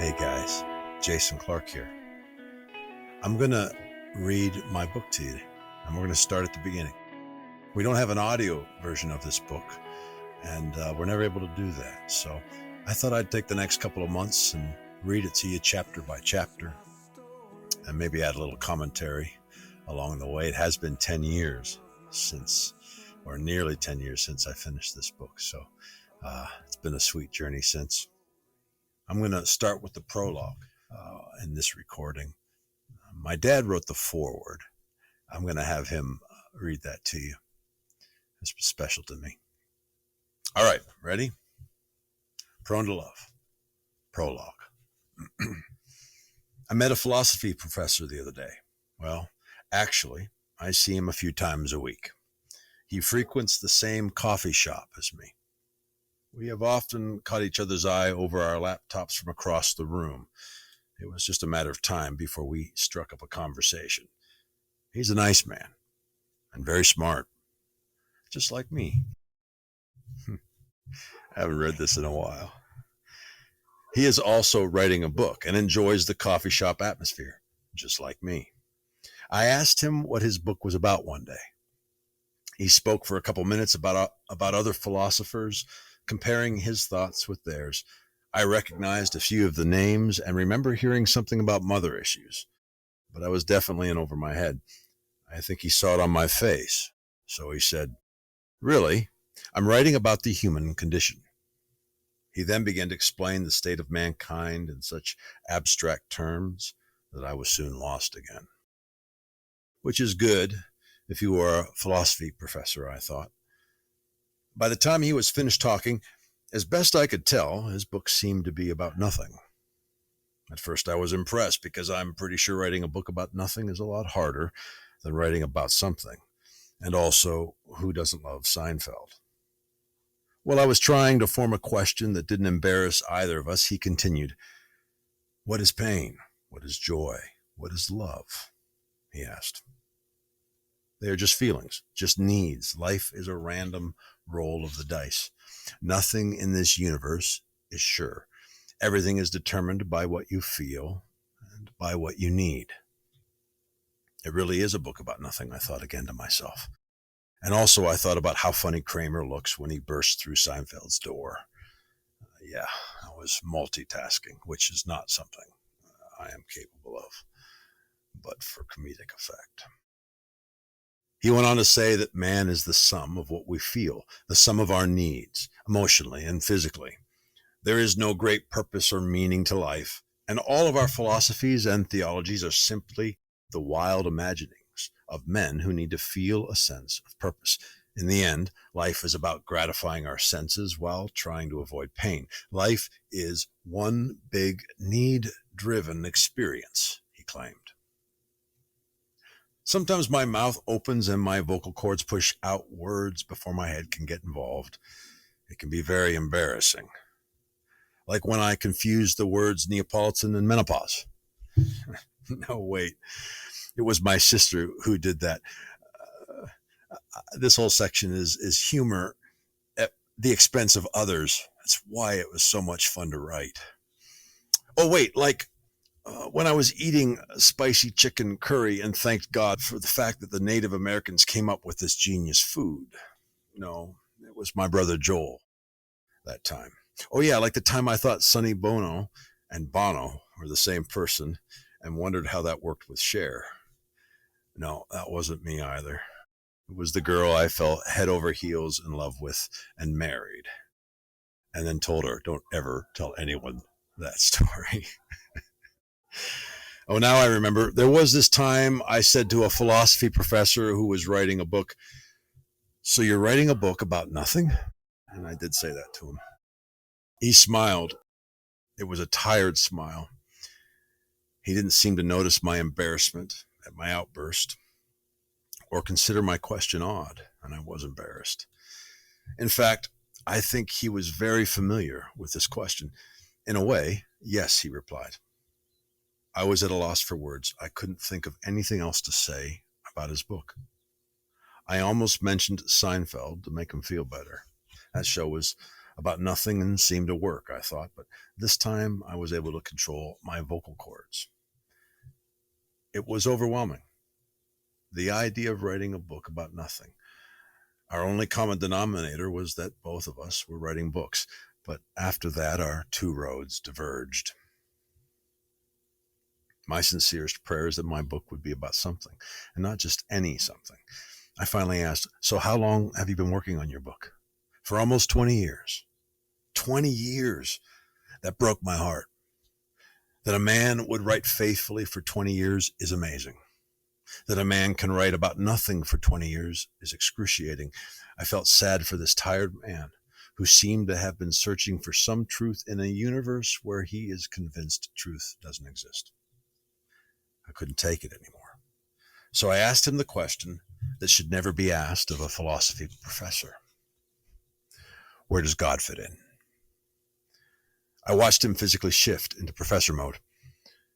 Hey guys, Jason Clark here. I'm going to read my book to you, and we're going to start at the beginning. We don't have an audio version of this book, and we're never able to do that. So I thought I'd take the next couple of months and read it to you chapter by chapter, and maybe add a little commentary along the way. It has been 10 years since, or nearly 10 years since I finished this book. So it's been a sweet journey since. I'm going to start with the prologue in this recording. My dad wrote the foreword. I'm going to have him read that to you. It's special to me. All right, ready? Prone to Love, prologue. I met a philosophy professor the other day. Well, actually, I see him a few times a week. He frequents the same coffee shop as me. We have often caught each other's eye over our laptops from across the room. It was just a matter of time before we struck up a conversation. He's a nice man and very smart, just like me. I haven't read this in a while. He is also writing a book and enjoys the coffee shop atmosphere, just like me. I asked him what his book was about one day. He spoke for a couple minutes about other philosophers, comparing his thoughts with theirs. I recognized a few of the names and remember hearing something about mother issues, but I was definitely in over my head. I think he saw it on my face. So he said, "Really, I'm writing about the human condition." He then began to explain the state of mankind in such abstract terms that I was soon lost again. Which is good if you are a philosophy professor, I thought. By the time he was finished talking, as best I could tell, his book seemed to be about nothing. At first I was impressed because I'm pretty sure writing a book about nothing is a lot harder than writing about something. And also, who doesn't love Seinfeld? While I was trying to form a question that didn't embarrass either of us, he continued, "What is pain? What is joy? What is love?" he asked. They are just feelings, just needs. Life is a random roll of the dice. Nothing in this universe is sure. Everything is determined by what you feel and by what you need. It really is a book about nothing, I thought again to myself. And also I thought about how funny Kramer looks when he bursts through Seinfeld's door. Yeah, I was multitasking, which is not something I am capable of, but for comedic effect. He went on to say that man is the sum of what we feel, the sum of our needs, emotionally and physically. There is no great purpose or meaning to life, and all of our philosophies and theologies are simply the wild imaginings of men who need to feel a sense of purpose. In the end, life is about gratifying our senses while trying to avoid pain. Life is one big need-driven experience, he claimed. Sometimes my mouth opens and my vocal cords push out words before my head can get involved. It can be very embarrassing. Like when I confused the words Neapolitan and menopause. No, wait. It was my sister who did that. This whole section is humor at the expense of others. That's why it was so much fun to write. Oh, wait, like when I was eating spicy chicken curry and thanked God for the fact that the Native Americans came up with this genius food. No, it was my brother Joel that time. Oh yeah, like the time I thought Sonny Bono and Bono were the same person and wondered how that worked with Cher. No, that wasn't me either. It was the girl I fell head over heels in love with and married. And then told her, don't ever tell anyone that story. Oh, now I remember. There was this time I said to a philosophy professor who was writing a book, "So you're writing a book about nothing?" And I did say that to him. He smiled. It was a tired smile. He didn't seem to notice my embarrassment at my outburst or consider my question odd, and I was embarrassed. In fact, I think he was very familiar with this question. In a way, yes, he replied. I was at a loss for words. I couldn't think of anything else to say about his book. I almost mentioned Seinfeld to make him feel better. That show was about nothing and seemed to work, I thought, but this time I was able to control my vocal cords. It was overwhelming. The idea of writing a book about nothing. Our only common denominator was that both of us were writing books, but after that our two roads diverged. My sincerest prayer is that my book would be about something, and not just any something. I finally asked, "So how long have you been working on your book?" "For almost 20 years. 20 years. That broke my heart. That a man would write faithfully for 20 years is amazing. That a man can write about nothing for 20 years is excruciating. I felt sad for this tired man who seemed to have been searching for some truth in a universe where he is convinced truth doesn't exist. I couldn't take it anymore. So I asked him the question that should never be asked of a philosophy professor. Where does God fit in? I watched him physically shift into professor mode.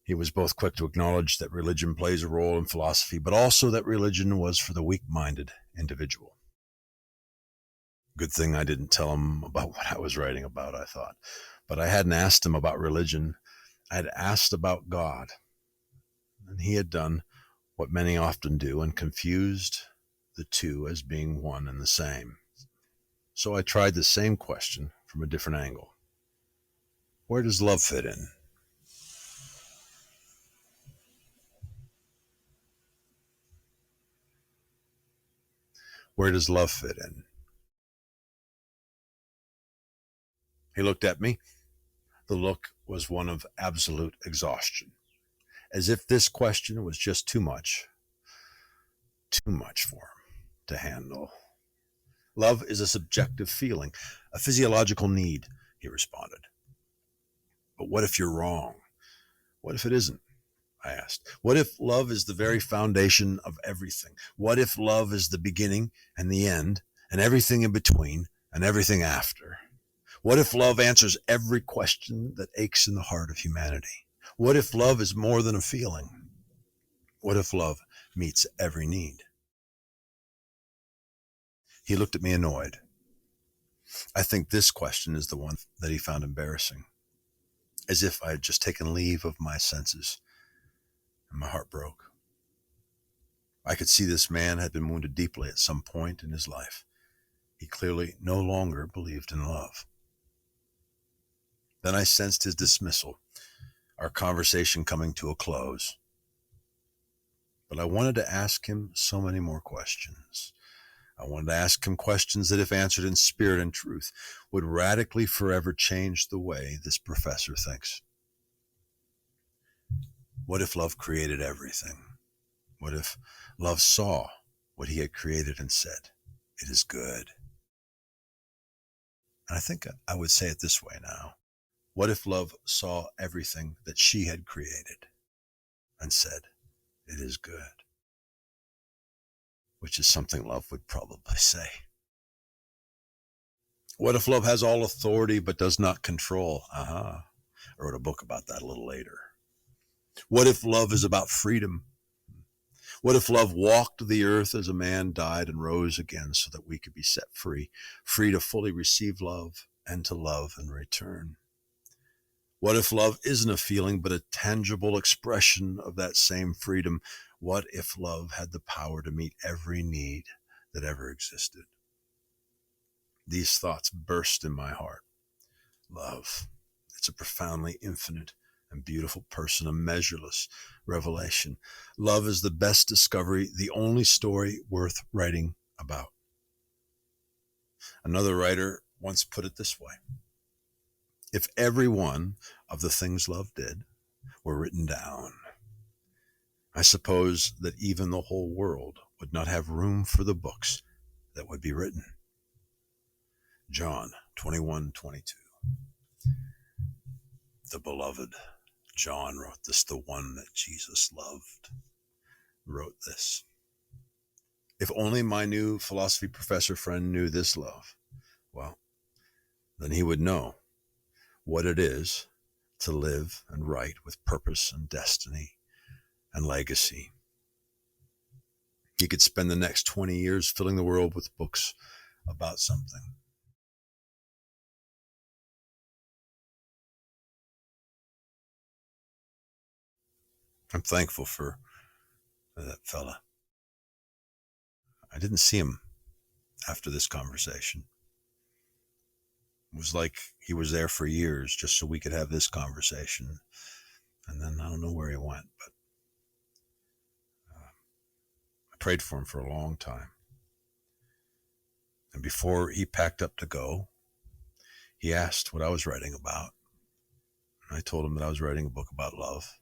He was both quick to acknowledge that religion plays a role in philosophy, but also that religion was for the weak-minded individual. Good thing I didn't tell him about what I was writing about, I thought. But I hadn't asked him about religion. I had asked about God. And he had done what many often do and confused the two as being one and the same. So I tried the same question from a different angle. Where does love fit in? Where does love fit in? He looked at me. The look was one of absolute exhaustion, as if this question was just too much for him to handle. Love is a subjective feeling, a physiological need, he responded. But what if you're wrong? What if it isn't? I asked. What if love is the very foundation of everything? What if love is the beginning and the end and everything in between and everything after? What if love answers every question that aches in the heart of humanity? What if love is more than a feeling? What if love meets every need? He looked at me annoyed. I think this question is the one that he found embarrassing, as if I had just taken leave of my senses, and my heart broke. I could see this man had been wounded deeply at some point in his life. He clearly no longer believed in love. Then I sensed his dismissal, our conversation coming to a close. But I wanted to ask him so many more questions. I wanted to ask him questions that, if answered in spirit and truth, would radically forever change the way this professor thinks. What if love created everything? What if love saw what he had created and said, "It is good"? And I think I would say it this way now. What if love saw everything that she had created and said, "It is good"? Which is something love would probably say. What if love has all authority but does not control? I wrote a book about that a little later. What if love is about freedom? What if love walked the earth as a man died and rose again so that we could be set free, free to fully receive love and to love in return? What if love isn't a feeling but a tangible expression of that same freedom? What if love had the power to meet every need that ever existed? These thoughts burst in my heart. Love. It's a profoundly infinite and beautiful person, a measureless revelation. Love is the best discovery, the only story worth writing about. Another writer once put it this way: if every one of the things love did were written down, I suppose that even the whole world would not have room for the books that would be written. John 21:22. The beloved John wrote this, the one that Jesus loved wrote this. If only my new philosophy professor friend knew this love, well, then he would know what it is to live and write with purpose and destiny and legacy. He could spend the next 20 years filling the world with books about something. I'm thankful for that fella. I didn't see him after this conversation. It was like he was there for years just so we could have this conversation. And then I don't know where he went, but I prayed for him for a long time. And before he packed up to go, he asked what I was writing about. And I told him that I was writing a book about love.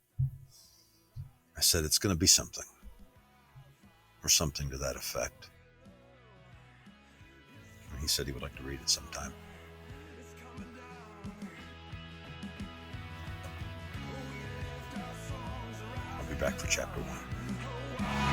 I said, it's going to be something, or something to that effect. And he said he would like to read it sometime. I'll be back for chapter 1.